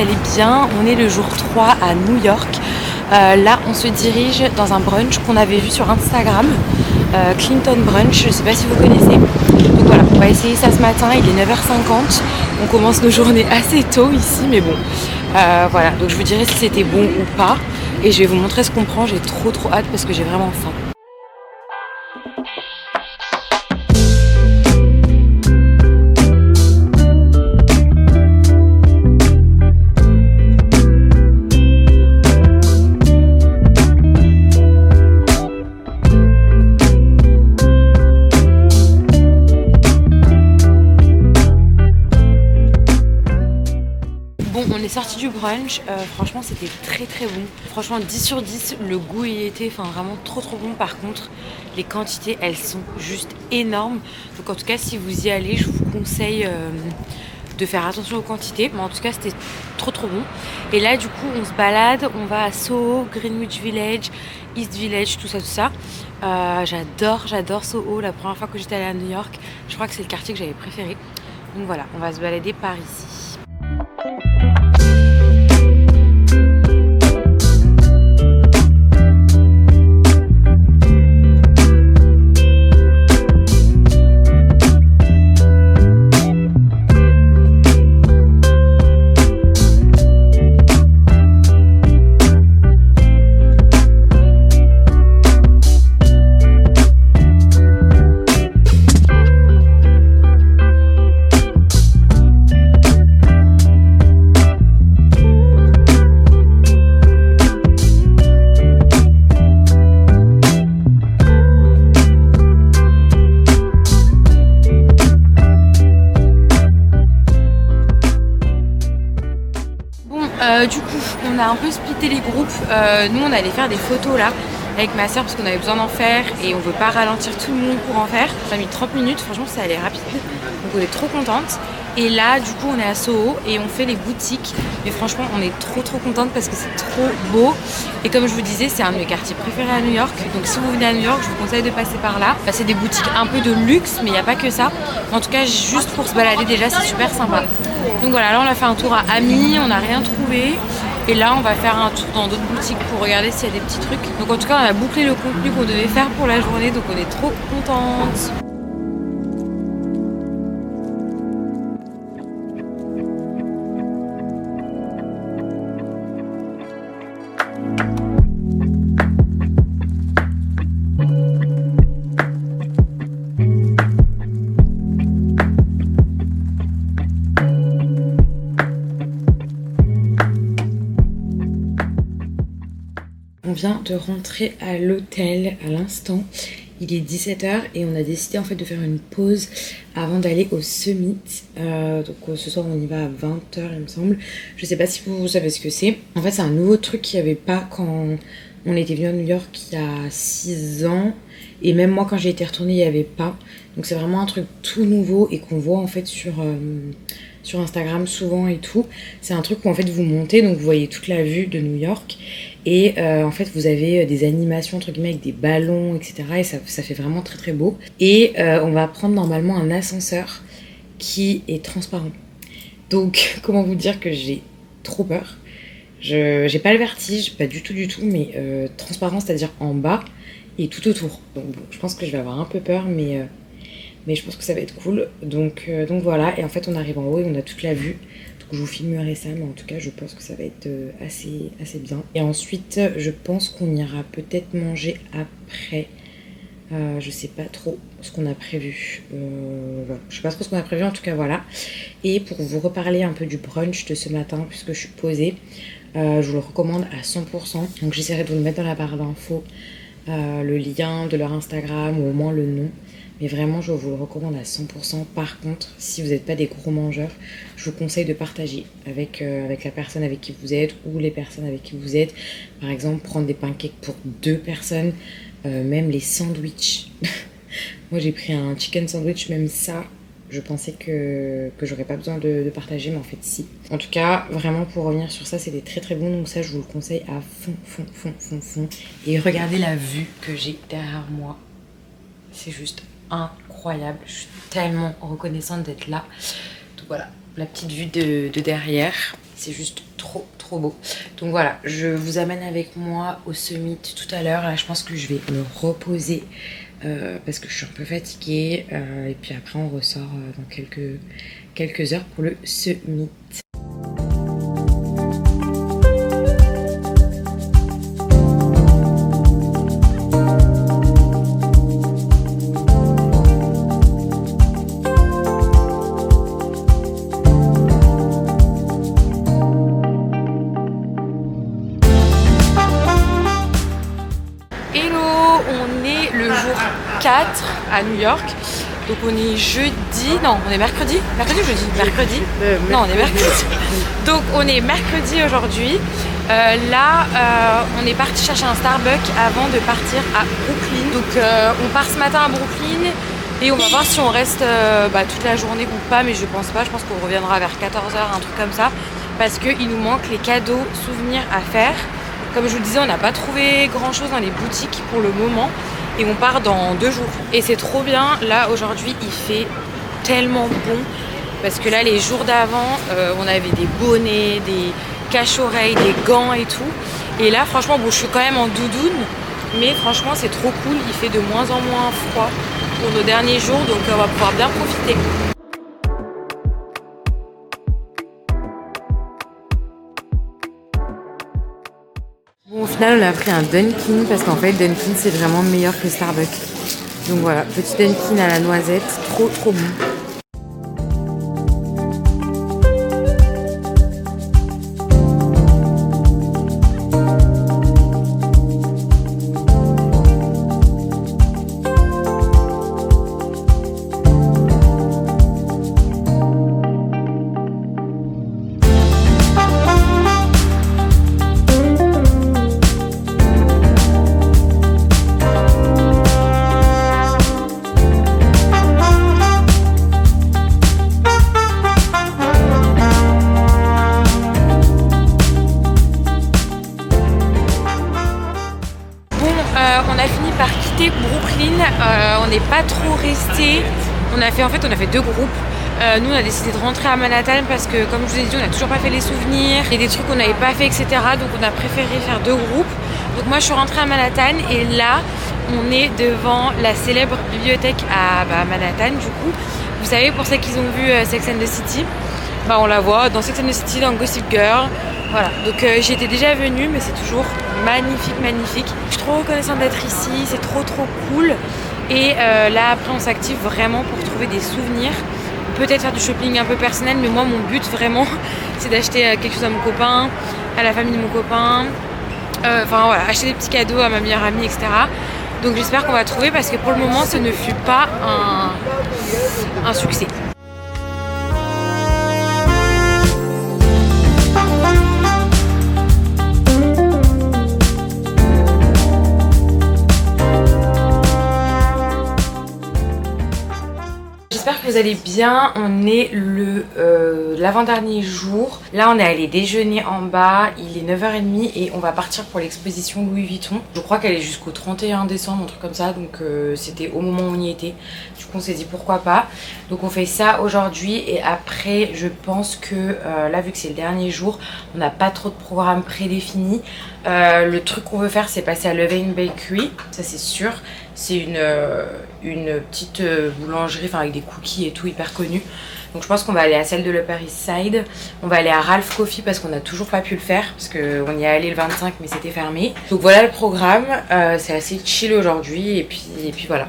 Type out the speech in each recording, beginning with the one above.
allez bien. On est le jour 3 à New York. Là on se dirige dans un brunch qu'on avait vu sur Instagram, Clinton Brunch, je ne sais pas si vous connaissez. Donc voilà, on va essayer ça ce matin, il est 9h50. On commence nos journées assez tôt ici, mais bon. Voilà, donc je vous dirai si c'était bon ou pas. Et je vais vous montrer ce qu'on prend, j'ai trop hâte parce que j'ai vraiment faim. On est sorti du brunch, franchement c'était très bon. Franchement 10 sur 10, le goût y était vraiment trop bon. Par contre, les quantités elles sont juste énormes. Donc en tout cas si vous y allez, je vous conseille de faire attention aux quantités. Mais en tout cas c'était trop bon. Et là du coup on se balade, on va à Soho, Greenwich Village, East Village, tout ça. J'adore Soho. La première fois que j'étais allée à New York, je crois que c'est le quartier que j'avais préféré. Donc voilà, on va se balader par ici. Du coup, on a un peu splitté les groupes. Nous, on allait faire des photos là avec ma soeur parce qu'on avait besoin d'en faire et on veut pas ralentir tout le monde pour en faire. Ça a mis 30 minutes, franchement, ça allait rapide. Donc, on est trop contente. Et là, du coup, on est à Soho et on fait les boutiques. Mais franchement, on est trop contente parce que c'est trop beau. Et comme je vous disais, c'est un de mes quartiers préférés à New York. Donc, si vous venez à New York, je vous conseille de passer par là. C'est des boutiques un peu de luxe, mais il n'y a pas que ça. En tout cas, juste pour se balader, déjà, c'est super sympa. Donc voilà, là, on a fait un tour à Ami, on n'a rien trouvé. Et là, on va faire un tour dans d'autres boutiques pour regarder s'il y a des petits trucs. Donc en tout cas, on a bouclé le contenu qu'on devait faire pour la journée. Donc on est trop contente. On vient de rentrer à l'hôtel à l'instant, il est 17h et on a décidé en fait de faire une pause avant d'aller au Summit. Donc ce soir on y va à 20h il me semble. Je sais pas si vous savez ce que c'est. En fait c'est un nouveau truc qu'il n'y avait pas quand on était venu à New York il y a 6 ans. Et même moi quand j'ai été retournée il n'y avait pas. Donc c'est vraiment un truc tout nouveau et qu'on voit en fait sur Instagram souvent et tout. C'est un truc où en fait vous montez, donc vous voyez toute la vue de New York. Et en fait vous avez des animations entre guillemets avec des ballons etc. Et ça fait vraiment très beau. Et on va prendre normalement un ascenseur qui est transparent. Donc comment vous dire que j'ai trop peur. J'ai pas le vertige, pas du tout, mais transparent, c'est-à-dire en bas et tout autour. Donc bon, je pense que je vais avoir un peu peur, mais je pense que ça va être cool. Donc voilà, et en fait on arrive en haut et on a toute la vue. Donc je vous filmerai ça, mais en tout cas je pense que ça va être assez bien. Et ensuite je pense qu'on ira peut-être manger après. Je sais pas trop ce qu'on a prévu. Voilà. Je sais pas trop ce qu'on a prévu, en tout cas voilà. Et pour vous reparler un peu du brunch de ce matin, puisque je suis posée, je vous le recommande à 100%. Donc j'essaierai de vous le mettre dans la barre d'infos, le lien de leur Instagram ou au moins le nom. Mais vraiment je vous le recommande à 100%. Par contre, si vous n'êtes pas des gros mangeurs, je vous conseille de partager avec la personne avec qui vous êtes ou les personnes avec qui vous êtes. Par exemple, prendre des pancakes pour 2 personnes, même les sandwichs. Moi j'ai pris un chicken sandwich, même ça je pensais que j'aurais pas besoin de partager, mais en fait si. En tout cas, vraiment pour revenir sur ça, c'était très bon, donc ça je vous le conseille à fond. Et regardez la vue que j'ai derrière moi, c'est juste incroyable. Je suis tellement reconnaissante d'être là. Donc voilà, la petite vue de derrière, c'est juste trop beau. Donc voilà, je vous amène avec moi au summit tout à l'heure. Là je pense que je vais me reposer parce que je suis un peu fatiguée et puis après on ressort dans quelques heures pour le summit. On est le jour 4 à New York, donc on est jeudi, non on est mercredi ou jeudi? Mercredi. Non, on est mercredi. Donc on est mercredi aujourd'hui. On est parti chercher un Starbucks avant de partir à Brooklyn. Donc on part ce matin à Brooklyn et on va voir si on reste toute la journée ou pas, mais je pense pas, je pense qu'on reviendra vers 14h, un truc comme ça, parce qu'il nous manque les cadeaux souvenirs à faire. Comme je vous le disais, on n'a pas trouvé grand chose dans les boutiques pour le moment et on part dans 2 jours. Et c'est trop bien, là aujourd'hui il fait tellement bon parce que là les jours d'avant on avait des bonnets, des cache-oreilles, des gants et tout. Et là franchement, bon je suis quand même en doudoune, mais franchement c'est trop cool, il fait de moins en moins froid pour nos derniers jours, donc on va pouvoir bien profiter. Bon, au final, on a pris un Dunkin' parce qu'en fait, Dunkin' c'est vraiment meilleur que Starbucks. Donc voilà, petit Dunkin' à la noisette, trop bon. On a fini par quitter Brooklyn, on n'est pas trop resté. On a fait 2 groupes. Nous on a décidé de rentrer à Manhattan parce que comme je vous ai dit, on n'a toujours pas fait les souvenirs. Il y a des trucs qu'on n'avait pas fait, etc. Donc on a préféré faire 2 groupes. Donc moi je suis rentrée à Manhattan et là on est devant la célèbre bibliothèque à Manhattan du coup. Vous savez, pour ceux qui ont vu Sex and the City, on la voit dans Sex and the City, dans Gossip Girl. Voilà, donc j'y étais déjà venue, mais c'est toujours magnifique. Je suis trop reconnaissante d'être ici, c'est trop cool. Et là après on s'active vraiment pour trouver des souvenirs. Peut-être faire du shopping un peu personnel, mais moi mon but vraiment c'est d'acheter quelque chose à mon copain, à la famille de mon copain. Enfin voilà, acheter des petits cadeaux à ma meilleure amie, etc. Donc j'espère qu'on va trouver parce que pour le moment ce ne fut pas un succès. J'espère que vous allez bien. On est l'avant-dernier jour. Là on est allé déjeuner en bas, il est 9h30 et on va partir pour l'exposition Louis Vuitton. Je crois qu'elle est jusqu'au 31 décembre, un truc comme ça, donc c'était au moment où on y était. Du coup on s'est dit pourquoi pas. Donc on fait ça aujourd'hui et après je pense que là vu que c'est le dernier jour, on n'a pas trop de programme prédéfini. Le truc qu'on veut faire c'est passer à Levain Bakery, ça c'est sûr. C'est une petite boulangerie avec des cookies et tout hyper connue. Donc je pense qu'on va aller à celle de l'Upper East Side. On va aller à Ralph Coffee parce qu'on n'a toujours pas pu le faire parce qu'on y est allé le 25 mais c'était fermé. Donc voilà le programme, c'est assez chill aujourd'hui et puis voilà.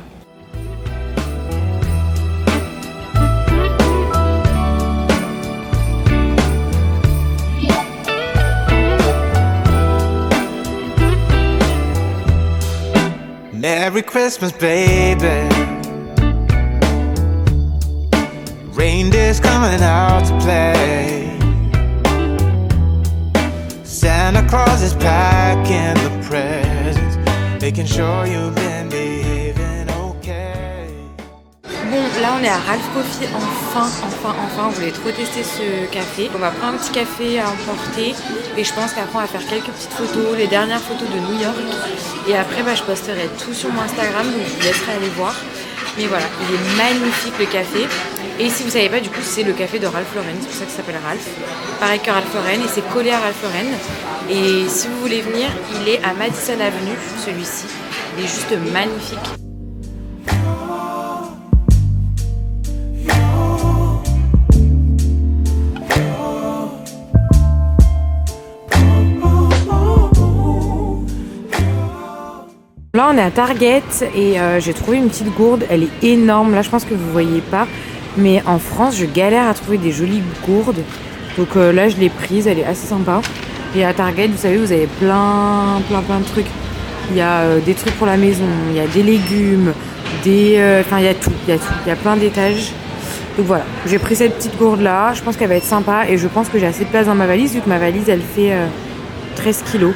Merry Christmas, baby. Reindeer's coming out to play. Santa Claus is packing the presents, making sure you've been behaving okay. Bon, là on est à Ralph Coffee, enfin, on voulait trop tester ce café. On va prendre un petit café à emporter et je pense qu'après on va faire quelques petites photos, les dernières photos de New York. Et après je posterai tout sur mon Instagram, donc je vous laisserai aller voir. Mais voilà, il est magnifique le café. Et si vous savez pas, du coup, c'est le café de Ralph Lauren, c'est pour ça que ça s'appelle Ralph. Pareil que Ralph Lauren, et c'est collé à Ralph Lauren. Et si vous voulez venir, il est à Madison Avenue, celui-ci. Il est juste magnifique. Là on est à Target et j'ai trouvé une petite gourde, elle est énorme, là je pense que vous voyez pas, mais en France je galère à trouver des jolies gourdes, donc là je l'ai prise, elle est assez sympa. Et à Target vous savez vous avez plein de trucs, il y a des trucs pour la maison, il y a des légumes, enfin il y a tout, il y a plein d'étages. Donc voilà, j'ai pris cette petite gourde là, je pense qu'elle va être sympa et je pense que j'ai assez de place dans ma valise vu que ma valise elle fait 13 kilos.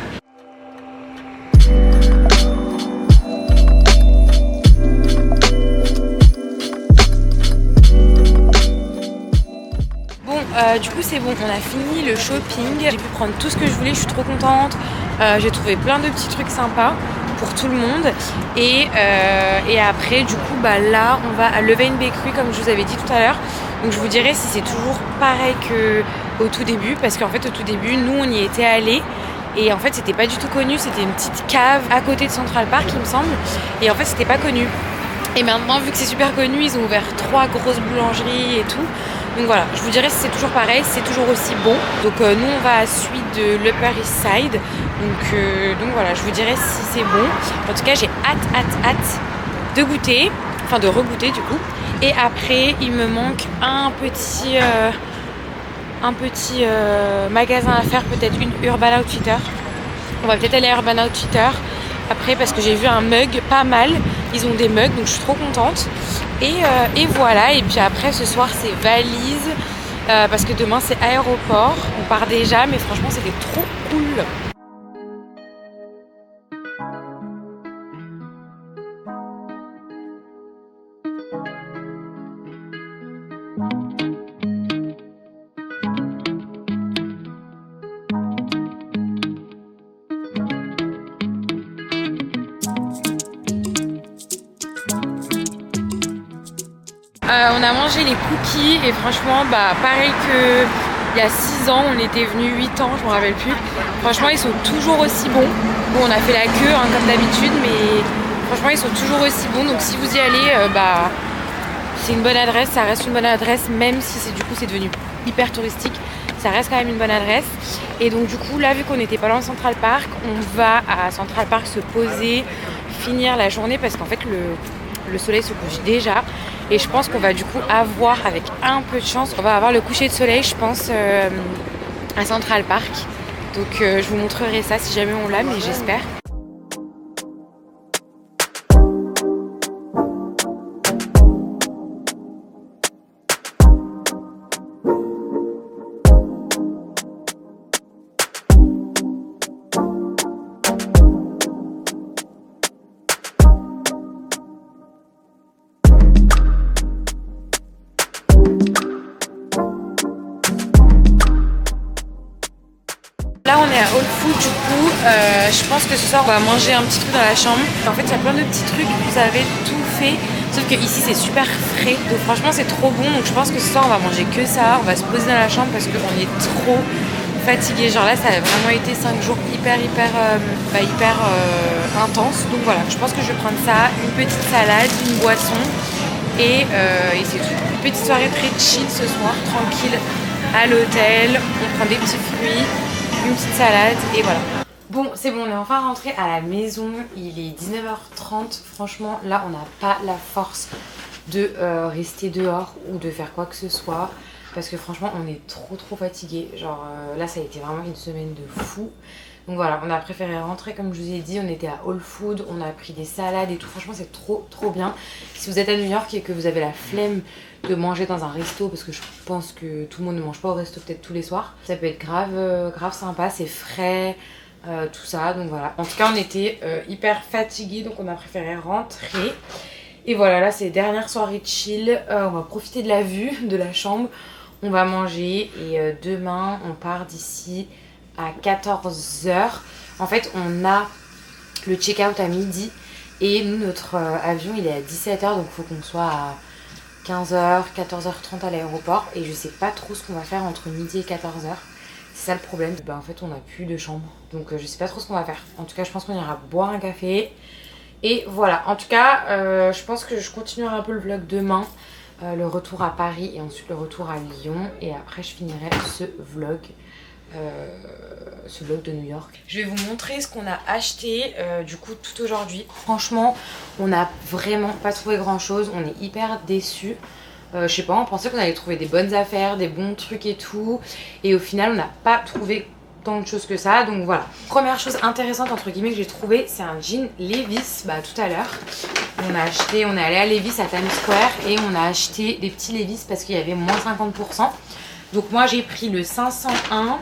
Du coup c'est bon, on a fini le shopping, j'ai pu prendre tout ce que je voulais, je suis trop contente, j'ai trouvé plein de petits trucs sympas pour tout le monde et après du coup là on va à Levain Bakery comme je vous avais dit tout à l'heure, donc je vous dirai si c'est toujours pareil qu'au tout début parce qu'en fait au tout début nous on y était allés et en fait c'était pas du tout connu, c'était une petite cave à côté de Central Park il me semble et en fait c'était pas connu. Et maintenant vu que c'est super connu ils ont ouvert 3 grosses boulangeries et tout. Donc voilà, je vous dirai si c'est toujours pareil, si c'est toujours aussi bon. Donc nous on va à celui de l'Upper East Side. Donc voilà, je vous dirai si c'est bon. En tout cas j'ai hâte de goûter, enfin de regoûter du coup. Et après il me manque un petit magasin à faire, peut-être une Urban Outfitter. On va peut-être aller à Urban Outfitter après parce que j'ai vu un mug pas mal. Ils ont des mugs donc je suis trop contente. Et voilà, et puis après ce soir c'est valise parce que demain c'est aéroport, on part déjà mais franchement c'était trop cool. On a mangé les cookies et franchement pareil que il y a 6 ans, on était venus 8 ans, je me rappelle plus. Franchement ils sont toujours aussi bons. Bon on a fait la queue comme d'habitude mais franchement ils sont toujours aussi bons, donc si vous y allez c'est une bonne adresse, ça reste une bonne adresse même si c'est devenu hyper touristique, ça reste quand même une bonne adresse. Et donc du coup là vu qu'on n'était pas loin de Central Park, on va à Central Park se poser, finir la journée parce qu'en fait le soleil se couche déjà. Et je pense qu'on va du coup avoir, avec un peu de chance, on va avoir le coucher de soleil, je pense, à Central Park. Donc je vous montrerai ça si jamais on l'a, mais j'espère. Là on est à Whole Foods du coup, je pense que ce soir on va manger un petit truc dans la chambre. En fait il y a plein de petits trucs, vous avez tout fait, sauf que ici c'est super frais, donc franchement c'est trop bon. Donc je pense que ce soir on va manger que ça, on va se poser dans la chambre parce qu'on est trop fatigué. Genre là ça a vraiment été 5 jours hyper intense. Donc voilà, je pense que je vais prendre ça, une petite salade, une boisson et c'est tout. Une petite soirée très chill ce soir, tranquille à l'hôtel, on prend des petits fruits, une petite salade et voilà. Bon c'est bon, on est enfin rentré à la maison, il est 19h30, franchement là on n'a pas la force de rester dehors ou de faire quoi que ce soit parce que franchement on est trop fatigué, genre là ça a été vraiment une semaine de fou. Donc voilà, on a préféré rentrer comme je vous ai dit, on était à Whole Foods, on a pris des salades et tout, franchement c'est trop bien. Si vous êtes à New York et que vous avez la flemme de manger dans un resto, parce que je pense que tout le monde ne mange pas au resto peut-être tous les soirs, ça peut être grave sympa, c'est frais, tout ça, donc voilà. En tout cas on était hyper fatigués donc on a préféré rentrer. Et voilà, là c'est dernière soirée chill, on va profiter de la vue de la chambre, on va manger et demain on part d'ici à 14h. En fait on a le check-out à midi et nous notre avion il est à 17h, donc il faut qu'on soit 15h, 14h30 à l'aéroport et je sais pas trop ce qu'on va faire entre midi et 14h. C'est ça le problème. En fait, on n'a plus de chambre. Donc, je sais pas trop ce qu'on va faire. En tout cas, je pense qu'on ira boire un café. Et voilà. En tout cas, je pense que je continuerai un peu le vlog demain. Le retour à Paris et ensuite le retour à Lyon. Et après, je finirai ce vlog de New York. Je vais vous montrer ce qu'on a acheté du coup tout aujourd'hui. Franchement, on n'a vraiment pas trouvé grand chose. On est hyper déçus. Je sais pas, on pensait qu'on allait trouver des bonnes affaires, des bons trucs et tout. Et au final, on n'a pas trouvé tant de choses que ça. Donc voilà. Première chose intéressante entre guillemets que j'ai trouvé, c'est un jean Levi's. Tout à l'heure, on est allé à Levi's à Times Square et on a acheté des petits Levi's parce qu'il y avait moins 50%. Donc moi j'ai pris le 501.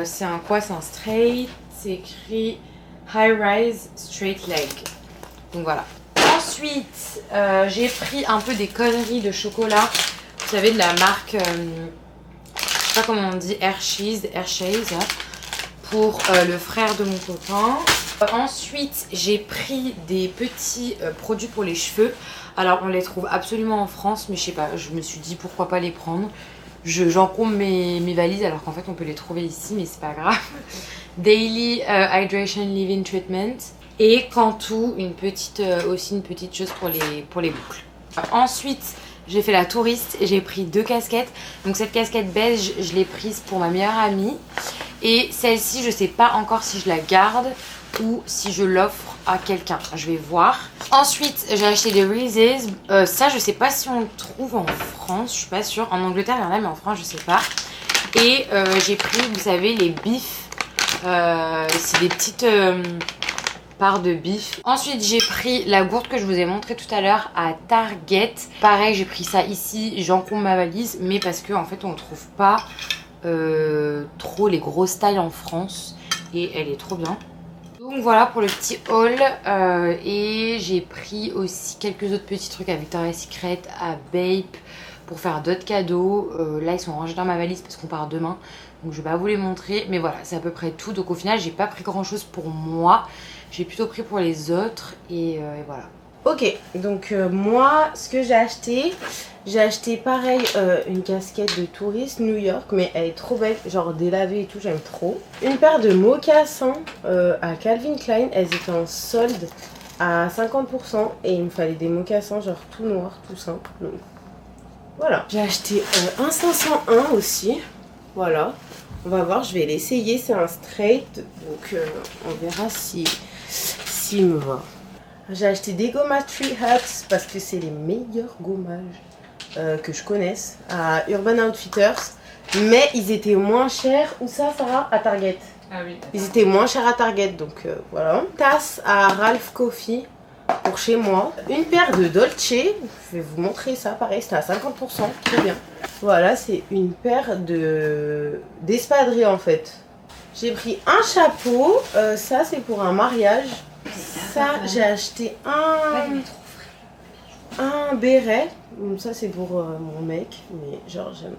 C'est un quoi? C'est un straight. C'est écrit High Rise Straight Leg. Donc voilà. Ensuite, j'ai pris un peu des conneries de chocolat. Vous savez, de la marque, je sais pas comment on dit, Hershey's, pour le frère de mon copain. Ensuite, j'ai pris des petits produits pour les cheveux. Alors, on les trouve absolument en France, mais je sais pas, je me suis dit pourquoi pas les prendre. J'encombre mes valises alors qu'en fait on peut les trouver ici, mais c'est pas grave. Daily Hydration Leave-In Treatment. Et Cantu, aussi une petite chose pour les boucles. Ensuite, j'ai fait la touriste et j'ai pris 2 casquettes. Donc cette casquette beige, je l'ai prise pour ma meilleure amie. Et celle-ci, je sais pas encore si je la garde ou si je l'offre à quelqu'un. Je vais voir. Ensuite, j'ai acheté des Reese's. Ça, je sais pas si on le trouve en France. Je suis pas sûre. En Angleterre, il y en a, mais en France, je sais pas. Et j'ai pris, vous savez, les bifs. C'est des petites... part de bif. Ensuite j'ai pris la gourde que je vous ai montré tout à l'heure à Target. Pareil, j'ai pris ça ici, j'encombre ma valise, mais parce que en fait on trouve pas trop les grosses tailles en France et elle est trop bien. Donc voilà pour le petit haul. Et j'ai pris aussi quelques autres petits trucs à Victoria's Secret, à Bape, pour faire d'autres cadeaux. Là ils sont rangés dans ma valise parce qu'on part demain, donc je vais pas vous les montrer, mais voilà, c'est à peu près tout. Donc au final j'ai pas pris grand chose pour moi, j'ai plutôt pris pour les autres et voilà. Ok, donc moi ce que j'ai acheté pareil une casquette de touriste New York, mais elle est trop belle, genre délavée et tout, j'aime trop. Une paire de mocassins à Calvin Klein, elles étaient en solde à 50% et il me fallait des mocassins genre tout noir, tout simple. Donc voilà. J'ai acheté un 501 aussi, voilà. On va voir, je vais l'essayer, c'est un straight, donc on verra s'il me va. J'ai acheté des gommages Tree Huts parce que c'est les meilleurs gommages que je connaisse à Urban Outfitters. Mais ils étaient moins chers, où ça Sarah? À Target. Ah oui. Ils étaient moins chers à Target, donc voilà. Tasse à Ralph Coffee pour chez moi. Une paire de Dolce, je vais vous montrer ça, pareil, c'était à 50%, très bien. Voilà, c'est une paire d'espadrilles en fait. J'ai pris un chapeau, ça c'est pour un mariage. Ça, j'ai acheté un béret. Ça c'est pour mon mec, mais genre j'aime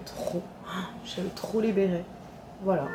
trop les bérets. Voilà.